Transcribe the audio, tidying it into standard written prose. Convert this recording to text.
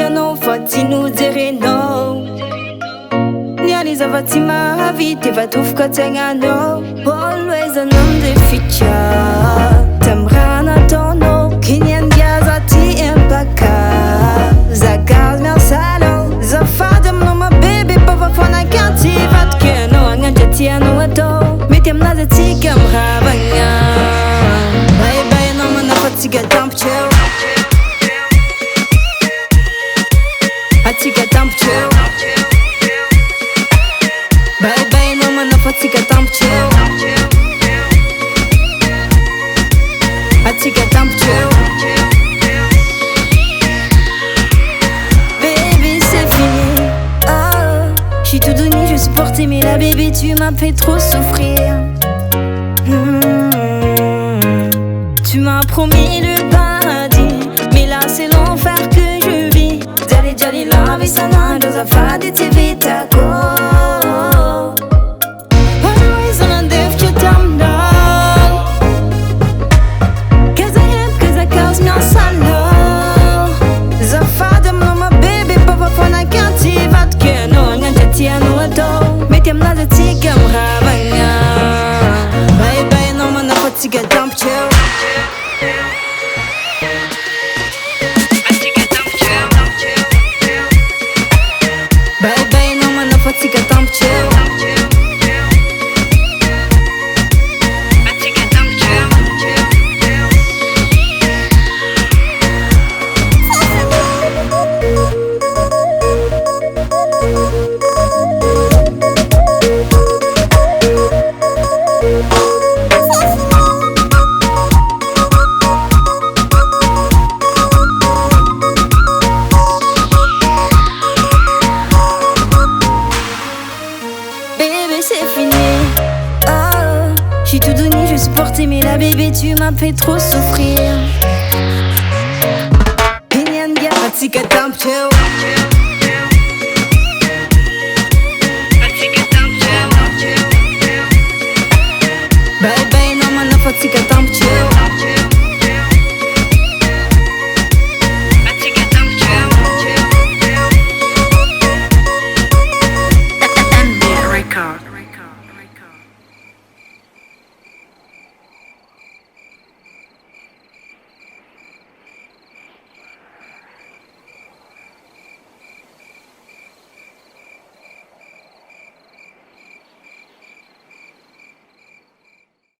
Anao fa tsy nojerenao niany zava-tsy mahavita efa tofoka tsainanao oloezanao nde fitra tamy raha nataonao kinyandiaza ty empaka zakazy miasanao zafady aminao mabebe pavafanakaty vatike anao agnandra tianao atao mety aminazy atsika miravagna baibay anao manafatsika tampotreo atsika tampotreo baibay anao manafatsika tampotreo atsika tampotreo bébé c'est fini oh, j'suis tout donné, je supporte mais la bébé tu m'as fait trop souffrir Tu m'as promis le paradis mais là c'est l'enfer que je vis Jali la visana doza fadi tivitako Always on a def chutamna Cause I have, cause I cause me on salo Zafada mama baby papa fana kanti vatke no nganja tiano ato Meti amnaza tika mravanga Bye bye no mana fatiga dump chill Atsika tampotreo Atsika tampotreo C'est fini, oh, j'ai tout donné, je supporte mais la bébé tu m'as fait trop souffrir Pinyanga, atsika tampotreo Atsika tampotreo Bye bye, no manafatsika tampotreo